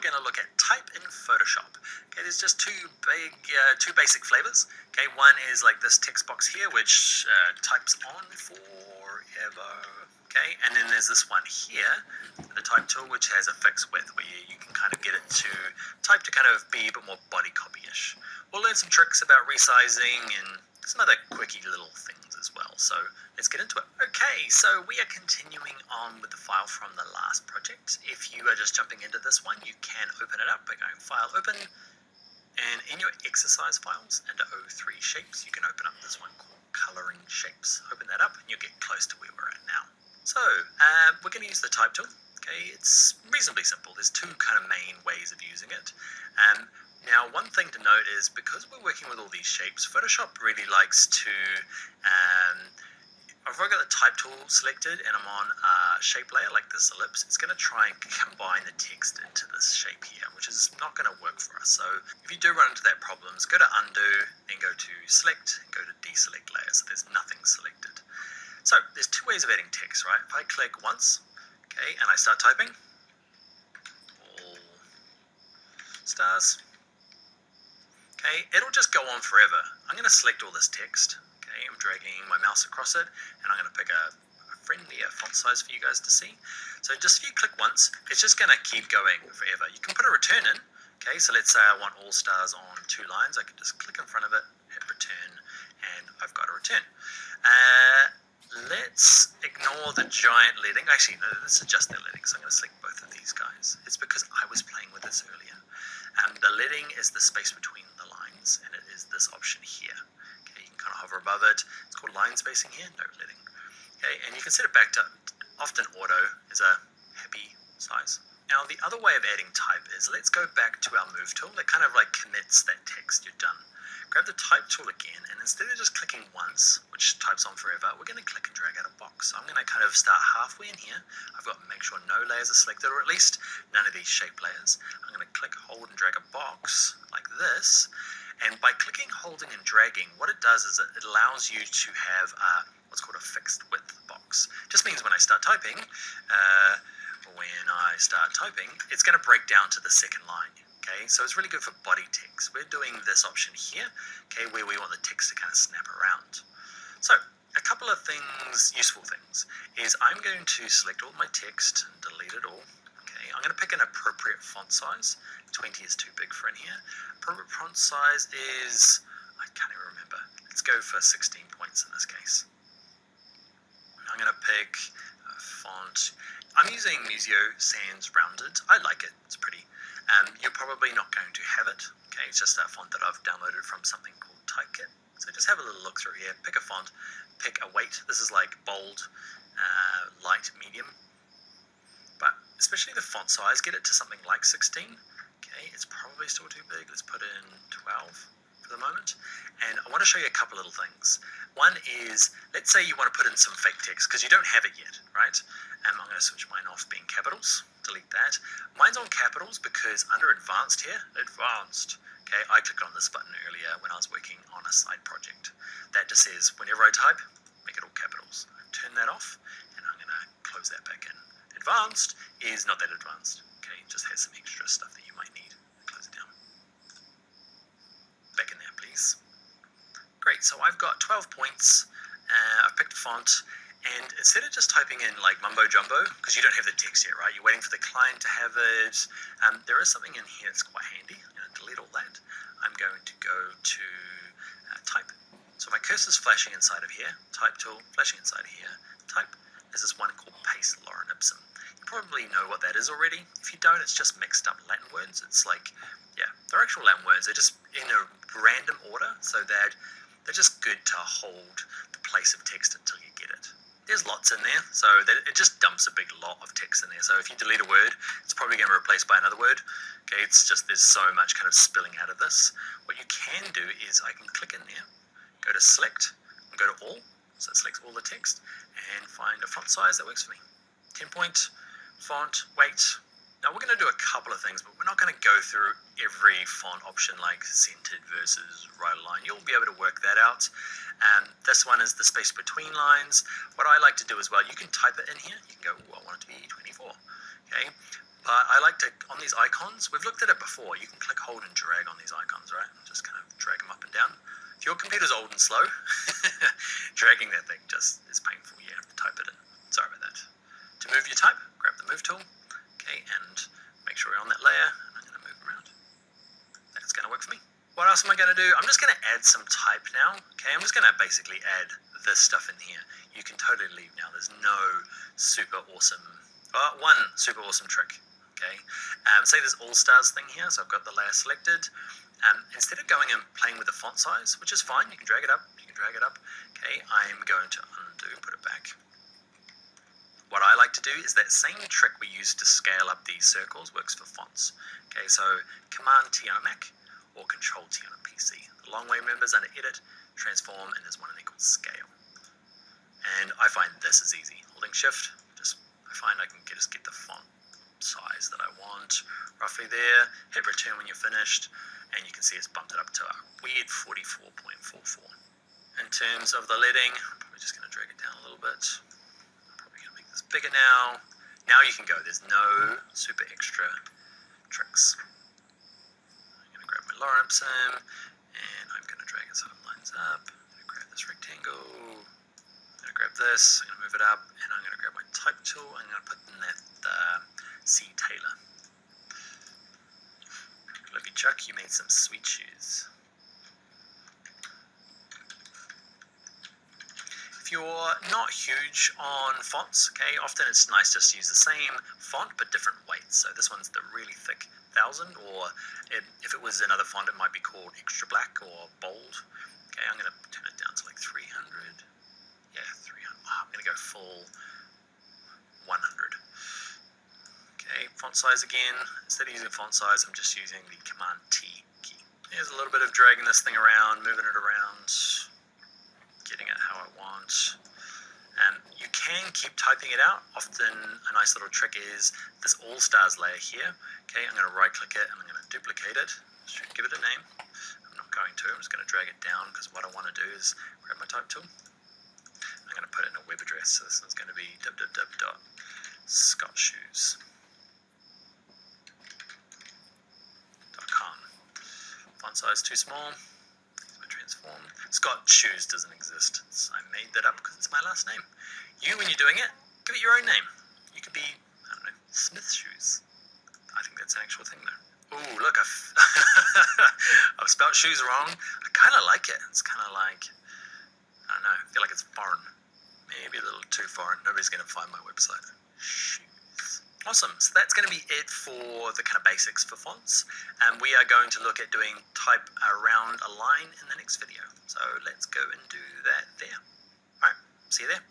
We're going to look at type in Photoshop. Okay, there's just two basic flavors. Okay, one is like this text box here, which types on forever. Okay, and then there's this one here, the type tool, which has a fixed width where you can kind of get it to type to kind of be a bit more body copy-ish. We'll learn some tricks about resizing and some other quickie little things as well. So let's get into it. Okay, so we are continuing on with the file from the last project. If you are just jumping into this one, you can open it up by going File, Open, and in your exercise files under O3 Shapes, you can open up this one called Coloring Shapes. Open that up and you'll get close to where we're at now. So we're going to use the Type tool. Okay, it's reasonably simple. There's two kind of main ways of using it. Now, one thing to note is because we're working with all these shapes, Photoshop really likes to, if I've got the type tool selected and I'm on a shape layer like this ellipse, it's going to try and combine the text into this shape here, which is not going to work for us. So if you do run into that problem, go to Undo, then go to Select, and go to Deselect Layer, so there's nothing selected. So there's two ways of adding text, right? If I click once, okay, and I start typing, all stars. Okay, it'll just go on forever. I'm going to select all this text. Okay, I'm dragging my mouse across it, and I'm going to pick a friendlier font size for you guys to see. So just if you click once, it's just going to keep going forever. You can put a return in. Okay, so let's say I want all stars on 2 lines. I can just click in front of it, hit return, and I've got a return. Let's ignore the giant leading. Actually, no, let's adjust their leading. So I'm going to select both of these guys. It's because I was playing with this earlier. The leading is the space between the lines, and it is this option here. Okay, you can kind of hover above it. It's called line spacing here, no leading. Okay, and you can set it back to often auto is a happy size. Now, the other way of adding type is let's go back to our move tool that kind of like commits that text you've done. Grab the type tool again, and instead of just clicking once, which types on forever, we're going to click and drag out a box. So I'm going to kind of start halfway in here. I've got to make sure no layers are selected, or at least none of these shape layers. I'm going to click, hold, and drag a box like this. And by clicking, holding, and dragging, what it does is it allows you to have what's called a fixed width box. Just means when I start typing, it's going to break down to the second line. Okay, so it's really good for body text. We're doing this option here, okay, where we want the text to kind of snap around. So a couple of things, useful things, is I'm going to select all my text and delete it all. Okay, I'm going to pick an appropriate font size. 20 is too big for in here. Appropriate font size is, I can't even remember. Let's go for 16 points in this case. I'm going to pick a font. I'm using Museo Sans Rounded. I like it. It's pretty. You're probably not going to have it. Okay, it's just a font that I've downloaded from something called Typekit. So just have a little look through here. Pick a font. Pick a weight. This is like bold, light, medium. But especially the font size, get it to something like 16. Okay, it's probably still too big. Let's put in 12 for the moment. And I want to show you a couple little things. One is, let's say you want to put in some fake text because you don't have it yet, right? I'm going to switch mine off being capitals. Delete that. Mine's on capitals because under advanced here, advanced, okay, I clicked on this button earlier when I was working on a side project. That just says, whenever I type, make it all capitals. Turn that off, and I'm going to close that back in. Advanced is not that advanced, okay, it just has some extra stuff that you might need. Close it down. Back in there, please. Great, so I've got 12 points. I've picked a font. And instead of just typing in like mumbo jumbo, because you don't have the text yet, right? You're waiting for the client to have it. There is something in here that's quite handy. I'm going to delete all that. I'm going to go to type. So my cursor's flashing inside of here. Type tool, flashing inside of here. Type. There's this one called Paste Lorem Ipsum. You probably know what that is already. If you don't, it's just mixed up Latin words. It's like, yeah, they're actual Latin words. They're just in a random order, so that they're just good to hold the place of text until you get it. There's lots in there, so that it just dumps a big lot of text in there. So if you delete a word, it's probably going to be replaced by another word. Okay, it's just there's so much kind of spilling out of this. What you can do is I can click in there, go to select, and go to all. So it selects all the text, and find a font size that works for me. 10 point, font, weight. Now we're going to do a couple of things, but we're not going to go through every font option like centered versus right align. You'll be able to work that out. This one is the space between lines. What I like to do as well, you can type it in here. You can go, I want it to be 24. Okay. But I like to, on these icons, we've looked at it before, you can click, hold, and drag on these icons, right? And just kind of drag them up and down. If your computer's old and slow, dragging that thing just is painful. You have to type it in. Sorry about that. To move your type, grab the move tool, okay, and make sure you're on that layer, and I'm going to move around. That's going to work for me. What else am I going to do? I'm just going to add some type now, okay? I'm just going to basically add this stuff in here. You can totally leave now. There's no super awesome, one super awesome trick. Okay, say this all stars thing here, so I've got the layer selected. Instead of going and playing with the font size, which is fine, you can drag it up, okay, I'm going to undo, put it back. What I like to do is that same trick we used to scale up these circles works for fonts. Okay, so Command T on a Mac or Control T on a PC. The long way, remember, is under Edit, Transform, and there's one in there called Scale. And I find this is easy. Holding Shift, I find I can just get the font size that I want roughly there. Hit return when you're finished, and you can see it's bumped it up to a weird 44.44. In terms of the leading, I'm probably just going to drag it down a little bit. I'm probably going to make this bigger now. Now you can go. There's no super extra tricks. I'm going to grab my Lorem sim, and I'm going to drag it so it lines up. I'm going to grab this rectangle. I'm going to grab this. I'm going to move it up, and I'm going to grab my type tool. I'm going to put in that C. Taylor. Love you, Chuck. You made some sweet shoes. If you're not huge on fonts, okay, often it's nice just to use the same font but different weights. So this one's the really thick 1000, or if it was another font, it might be called extra black or bold. Okay, I'm going to turn it down to like 300. Yeah, 300. Oh, I'm going to go full 100. Okay, font size again. Instead of using font size, I'm just using the Command T key. There's a little bit of dragging this thing around, moving it around, getting it how I want. And you can keep typing it out. Often a nice little trick is this all stars layer here. Okay, I'm going to right click it and I'm going to duplicate it. Should give it a name. I'm not going to. I'm just going to drag it down because what I want to do is grab my type tool. I'm going to put it in a web address. So this one's going to be www.scottshoes.com. Font size too small. Transform. Scott Shoes doesn't exist. I made that up because it's my last name. You, when you're doing it, give it your own name. You could be, I don't know, Smith Shoes. I think that's an actual thing though. Ooh, look, I've spelled shoes wrong. I kind of like it. It's kind of like, I don't know, I feel like it's foreign. Maybe a little too foreign. Nobody's going to find my website. Shoes. Awesome. So that's going to be it for the kind of basics for fonts. And we are going to look at doing type around a line in the next video. So let's go and do that there. All right, see you there.